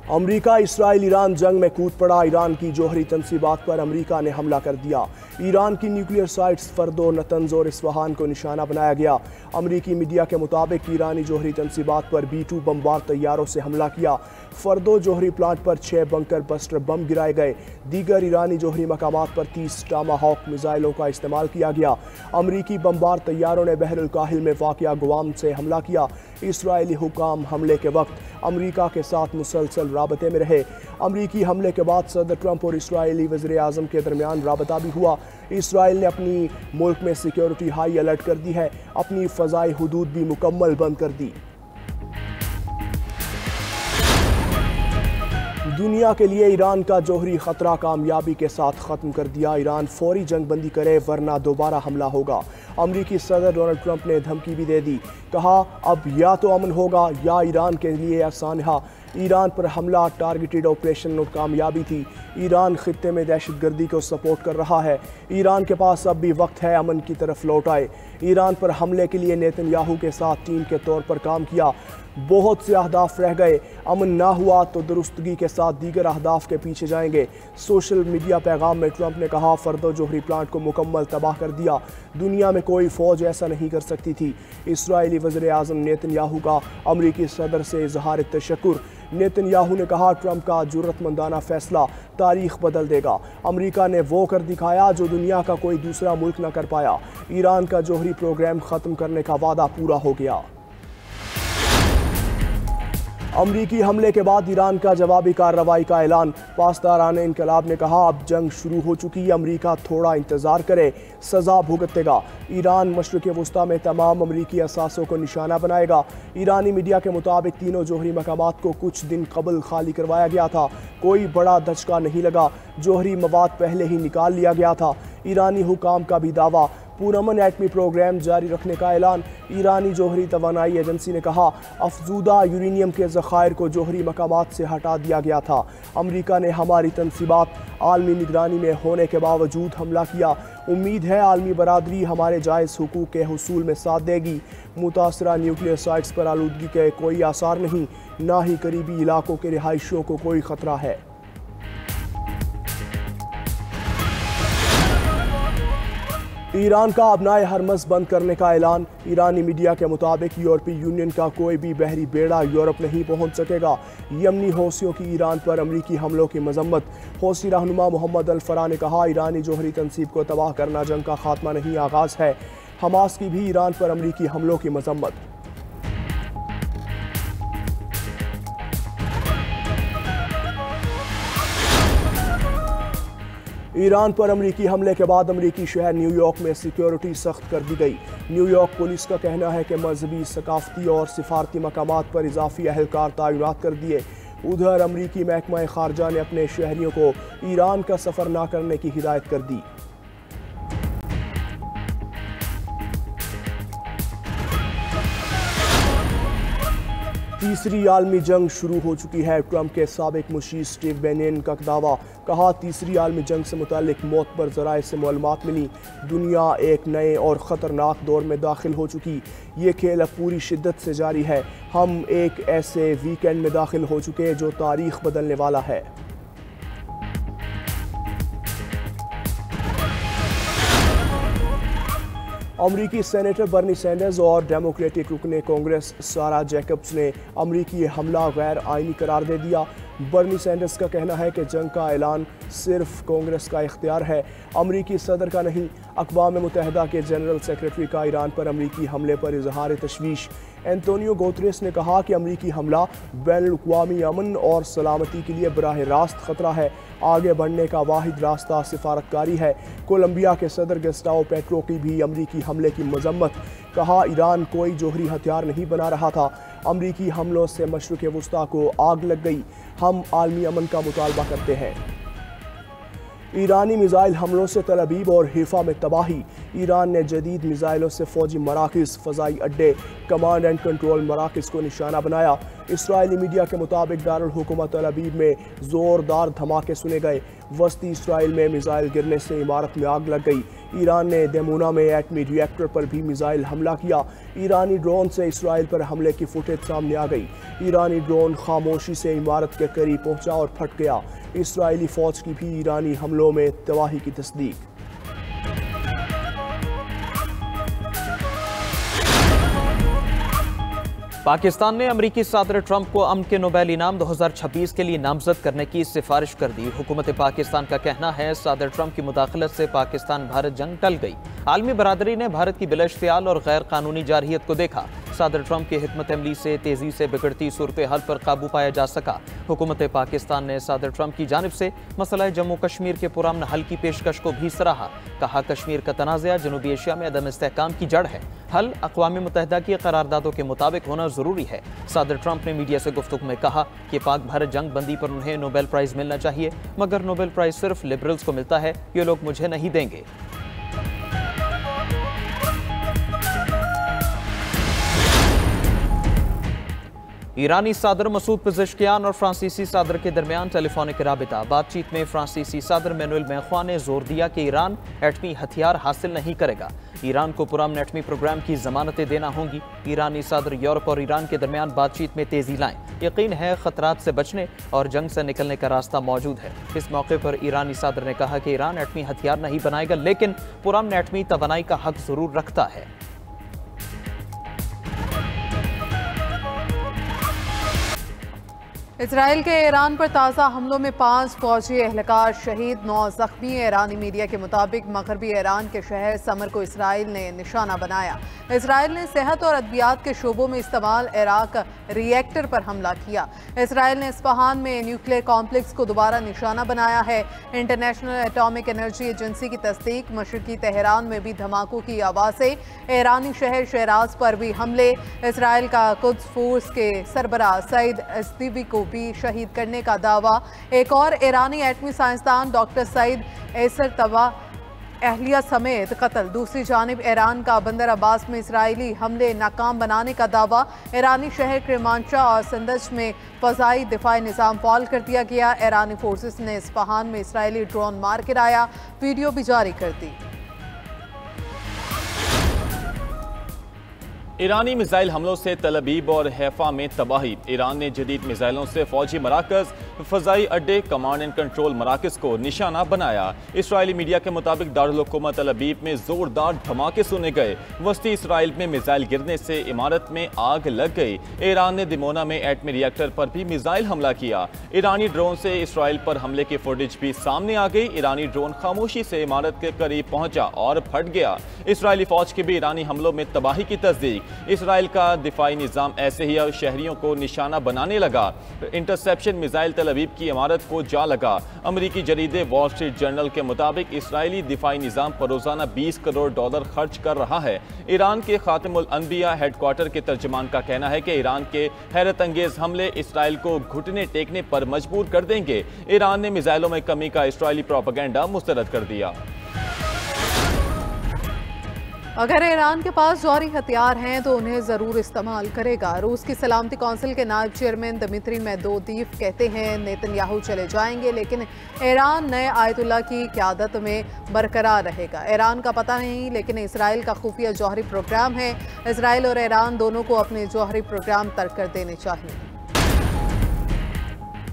अमरीका Israel Iran जंग में कूद पड़ा। ईरान की जौहरी तंसीबात पर अमरीका ने हमला कर दिया। ईरान की न्यूक्लियर साइट्स फर्दो, नतंज और इस्फहान को निशाना बनाया गया। अमरीकी मीडिया के मुताबिक ईरानी जौहरी तंसीबात पर B-2 बमबार तैयारों से हमला किया। फर्दो जौहरी प्लांट पर 6 बंकर बस्टर बम गिराए गए। दीगर ईरानी जौहरी मकामात पर 30 टामाहॉक मिसाइलों का इस्तेमाल किया गया। अमरीकी बमबार तैयारों ने बहरुल काहिल में वाक़िया गुआम से हमला किया। इसराइली हुकाम हमले के वक्त अमरीका के साथ मुसलसल राबते में रहे। अमरीकी हमले के बाद सदर ट्रंप और इसराइली वज़ीर आज़म के दरमियान राबता भी हुआ। इसराइल ने अपनी मुल्क में सिक्योरिटी हाई अलर्ट कर दी है। अपनी फ़ज़ाई हुदूद भी मुकम्मल बंद कर दी। दुनिया के लिए ईरान का जौहरी खतरा कामयाबी के साथ ख़त्म कर दिया। ईरान फौरी जंग बंदी करे वरना दोबारा हमला होगा। अमरीकी सदर डोनाल्ड ट्रंप ने धमकी भी दे दी। कहा अब या तो अमन होगा या ईरान के लिए सानहा। ईरान पर हमला टारगेटेड ऑपरेशन और कामयाबी थी। ईरान खित्ते में दहशतगर्दी को सपोर्ट कर रहा है। ईरान के पास अब भी वक्त है अमन की तरफ लौट आए। ईरान पर हमले के लिए नेतन्याहू के साथ टीम के तौर पर काम किया। बहुत से अहदाफ रह गए। अमन ना हुआ तो दुरुस्तगी के साथ दीगर अहदाफ के पीछे जाएंगे। सोशल मीडिया पैगाम में ट्रंप ने कहा फर्दो जौहरी प्लांट को मुकम्मल तबाह कर दिया। दुनिया में कोई फ़ौज ऐसा नहीं कर सकती थी। इसराइली वज़ीर आज़म नेतन्याहू का अमरीकी सदर से इज़हार तशक्कुर। नेतन्याहू ने कहा ट्रंप का जुर्रतमंदाना फैसला तारीख बदल देगा। अमरीका ने वो कर दिखाया जो दुनिया का कोई दूसरा मुल्क न कर पाया। ईरान का जौहरी प्रोग्राम ख़त्म करने का वादा पूरा हो गया। अमरीकी हमले के बाद ईरान का जवाबी कार्रवाई का ऐलान। पासदारान इनकलाब ने कहा अब जंग शुरू हो चुकी। अमरीका थोड़ा इंतजार करे, सजा भुगतेगा। ईरान मशरिक़ वस्ता में तमाम अमरीकी असासों को निशाना बनाएगा। ईरानी मीडिया के मुताबिक तीनों जौहरी मकामात को कुछ दिन कबल खाली करवाया गया था। कोई बड़ा धचका नहीं लगा। जौहरी मवाद पहले ही निकाल लिया गया था। ईरानी हुकाम का भी दावा। पुरअमन एटमी प्रोग्राम जारी रखने का ऐलान। ईरानी जौहरी तवानाई एजेंसी ने कहा अफजूदा यूरेनियम के ज़खायर को जौहरी मकामात से हटा दिया गया था। अमरीका ने हमारी तनसीबात आलमी निगरानी में होने के बावजूद हमला किया। उम्मीद है आलमी बरादरी हमारे जायज़ हुकूक के हुसूल में साथ देगी। मुतासरा न्यूक्लियर साइट्स पर आलूदगी के कोई आसार नहीं, ना ही करीबी इलाकों के रिहायशियों को कोई ख़तरा है। ईरान का अपनाए हरमज़ बंद करने का ऐलान। ईरानी मीडिया के मुताबिक यूरोपीय यूनियन का कोई भी बहरी बेड़ा यूरोप नहीं पहुंच सकेगा। यमनी हौसियों की ईरान पर अमरीकी हमलों की मजम्मत। हौसी रहनुमा मोहम्मद अल फरा ने कहा ईरानी जौहरी तनसीब को तबाह करना जंग का खात्मा नहीं आगाज़ है। हमास की भी ईरान पर अमरीकी हमलों की मजम्मत। ईरान पर अमरीकी हमले के बाद अमरीकी शहर न्यूयॉर्क में सिक्योरिटी सख्त कर दी गई। न्यूयॉर्क पुलिस का कहना है कि मजहबी, सकाफती और सिफारती मकामात पर इजाफी अहलकार तैनात कर दिए। उधर अमरीकी महकमा खारजा ने अपने शहरियों को ईरान का सफ़र न करने की हिदायत कर दी। तीसरी आलमी जंग शुरू हो चुकी है। ट्रंप के साबिक मुशीर स्टीव बेनेन का दावा। कहा तीसरी आलमी जंग से मुतालिक मौत पर ज़राए से मालूमात मिली। दुनिया एक नए और ख़तरनाक दौर में दाखिल हो चुकी। ये खेल अब पूरी शिद्दत से जारी है। हम एक ऐसे वीकेंड में दाखिल हो चुके जो तारीख बदलने वाला है। अमरीकी सेनेटर बर्नी सैंडर्स और डेमोक्रेटिक रुकने कांग्रेस सारा जैकब्स ने अमरीकी हमला गैर आइनी करार दे दिया। बर्नी सैंडर्स का कहना है कि जंग का ऐलान सिर्फ कांग्रेस का इख्तियार है, अमरीकी सदर का नहीं। अक़वाम मुत्तहिदा के जनरल सेक्रेटरी का ईरान पर अमरीकी हमले पर इजहार तशवीश। एंटोनियो गुतेरेस ने कहा कि अमरीकी हमला बैनुल-अक़वामी अमन और सलामती के लिए बराह रास्त ख़तरा है। आगे बढ़ने का वाहिद रास्ता सिफारतकारी है। कोलंबिया के सदर गस्टाओ पेट्रो की भी अमरीकी हमले की मजम्मत। कहा ईरान कोई जौहरी हथियार नहीं बना रहा था। अमरीकी हमलों से मशरिक़ वस्ता को आग लग गई। हम आलमी अमन का मुतालबा करते हैं। ईरानी मिसाइल हमलों से तल अबीब और हिफा में तबाही। ईरान ने जदीद मिसाइलों से फौजी मराकज़, फ़ज़ाई अड्डे, कमांड एंड कंट्रोल मराकज़ को निशाना बनाया। इसराइली मीडिया के मुताबिक दारुल हुकूमत तल अबीब में ज़ोरदार धमाके सुने गए। वस्ती इसराइल में मिसाइल गिरने से इमारत में आग लग गई। ईरान ने देमूना में एटमी रिएक्टर पर भी मिसाइल हमला किया। ईरानी ड्रोन से इसराइल पर हमले की फुटेज सामने आ गई। ईरानी ड्रोन खामोशी से इमारत के करीब पहुंचा और फट गया। इसराइली फौज की भी ईरानी हमलों में तबाही की तस्दीक। पाकिस्तान ने अमरीकी सदर ट्रंप को अमन के नोबेल इनाम 2026 के लिए नामजद करने की सिफारिश कर दी। हुकूमत पाकिस्तान का कहना है सदर ट्रंप की मुदाखलत से पाकिस्तान भारत जंग टल गई। आलमी बरादरी ने भारत की बिलाइख्तियार और गैर कानूनी जारहियत को देखा। सदर ट्रंप की हिकमत अमली से तेजी से बिगड़ती सूरत हाल पर काबू पाया जा सका। हुकूमत पाकिस्तान ने सदर ट्रंप की जानिब से मसला जम्मू कश्मीर के पुरअमन हल की पेशकश को भी सराहा। कहा कश्मीर का तनाज़ा जनूबी एशिया में अदम इस्तेहकाम की जड़ है। हल अक़वाम मुत्तहिदा की करारदादों के मुताबिक होना जरूरी है। सदर ट्रंप ने मीडिया से गुफ्तगू में कहा कि पाक भारत जंग बंदी पर उन्हें नोबेल प्राइज मिलना चाहिए, मगर नोबेल प्राइज सिर्फ लिबरल्स को मिलता है, ये लोग मुझे नहीं देंगे। ईरानी सदर मसूद पेज़ेश्कियान और फ्रांसीसी सदर के दरमियान टेलीफोनिक राबिता। बातचीत में फ्रांसीसी सदर मैनुएल मैख्वा ने जोर दिया कि ईरान एटमी हथियार हासिल नहीं करेगा। ईरान को पुरअमन एटमी प्रोग्राम की जमानतें देना होंगी। ईरानी सदर यूरोप और ईरान के दरमियान बातचीत में तेजी लाएं। यकीन है खतरात से बचने और जंग से निकलने का रास्ता मौजूद है। इस मौके पर ईरानी सदर ने कहा कि ईरान एटमी हथियार नहीं बनाएगा, लेकिन पुरअमन एटमी तवानाई का हक जरूर रखता है। इसराइल के ईरान पर ताज़ा हमलों में 5 फौजी एहलकार शहीद, 9 जख्मी। ईरानी मीडिया के मुताबिक मगरबी ईरान के शहर समर को इसराइल ने निशाना बनाया। इसराइल ने सेहत और अद्वियात के शोबों में इस्तेमाल इराक रिएक्टर पर हमला किया। इसराइल ने इस्फहान में न्यूक्लियर कॉम्प्लेक्स को दोबारा निशाना बनाया है। इंटरनेशनल एटॉमिक एनर्जी एजेंसी की तस्दीक, मशरकी तेहरान में भी धमाकों की आवाज़ें। ईरानी शहर शहराज पर भी हमले। इसराइल का कुद्स फोर्स के सरबराह सईद अस्दीवी को भी शहीद करने का दावा। एक और ईरानी एटमी साइंसदान डॉक्टर सईद एसर तबा अहलिया समेत कत्ल। दूसरी जानिब ईरान का बंदर अब्बास में इसराइली हमले नाकाम बनाने का दावा। ईरानी शहर क्रेमांशा और संदज में फ़ज़ाई दिफाई निज़ाम फ़ाल कर दिया गया। ईरानी फोर्सेस ने इस्फहान में इसराइली ड्रोन मार गिराया, वीडियो भी जारी कर दी। ईरानी मिसाइल हमलों से तल अबीब और हैफा में तबाही। ईरान ने जदीद मिसाइलों से फौजी मराकज़, फ़ज़ाई अड्डे, कमांड एंड कंट्रोल मराकज़ को निशाना बनाया। इसराइली मीडिया के मुताबिक दारुल हुकूमत तल अबीब में ज़ोरदार धमाके सुने गए। वस्ती इसराइल में मिसाइल गिरने से इमारत में आग लग गई। ईरान ने दिमोना में एटमी रिएक्टर पर भी मिसाइल हमला किया। ईरानी ड्रोन से इसराइल पर हमले की फुटेज भी सामने आ गई। ईरानी ड्रोन खामोशी से इमारत के करीब पहुंचा और फट गया। इसराइली फौज की भी ईरानी हमलों में तबाही की तस्दीक। इसराइल का दिफाई निज़ाम ऐसे ही शहरियों को निशाना बनाने लगा। इंटरसेप्शन मिसाइल तल अबीब की इमारत को जा लगा। अमरीकी जरीदे वॉल स्ट्रीट जर्नल के मुताबिक इसराइली दिफाई निज़ाम पर रोजाना $20 करोड़ खर्च कर रहा है। ईरान के खातिमुल अनबिया हेडक्वार्टर के तर्जमान का कहना है कि ईरान के हैरत अंगेज हमले इसराइल को घुटने टेकने पर मजबूर कर देंगे। ईरान ने मिसाइलों में कमी का इसराइली प्रोपेगेंडा मुस्तरद कर दिया। अगर ईरान के पास जौहरी हथियार हैं तो उन्हें ज़रूर इस्तेमाल करेगा। रूस की सलामती कौंसिल के नायब चेयरमैन दिमित्री मेदवेदेव कहते हैं नेतन्याहू चले जाएंगे, लेकिन ईरान नए आयतुल्ला की क़यादत में बरकरार रहेगा। ईरान का पता नहीं, लेकिन इसराइल का खुफिया जौहरी प्रोग्राम है। इसराइल और ईरान दोनों को अपने जौहरी प्रोग्राम तर्क कर देने चाहिए।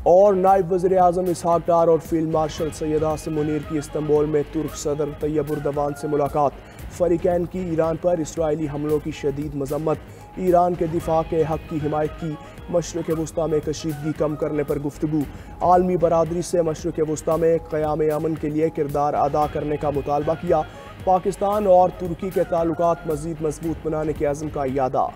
और नायब वज़ीर आज़म इसहाक डार और फील्ड मार्शल सैयद आसिम मुनीर की इस्तांबुल में तुर्क सदर तैयब उर्दवान से मुलाकात। फरीकैन की ईरान पर इसराइली हमलों की शदीद मजम्मत। ईरान के दिफा के हक की हिमायत की। मशरिक़ वुस्ता में कशीदगी कम करने पर गुफ्तगू। आलमी बरादरी से मशरिक़ वुस्ता में क़याम अमन के लिए किरदार अदा करने का मुतालबा किया। पाकिस्तान और तुर्की के ताल्लुकात मज़ीद मजबूत बनाने के अज़्म का इयादा।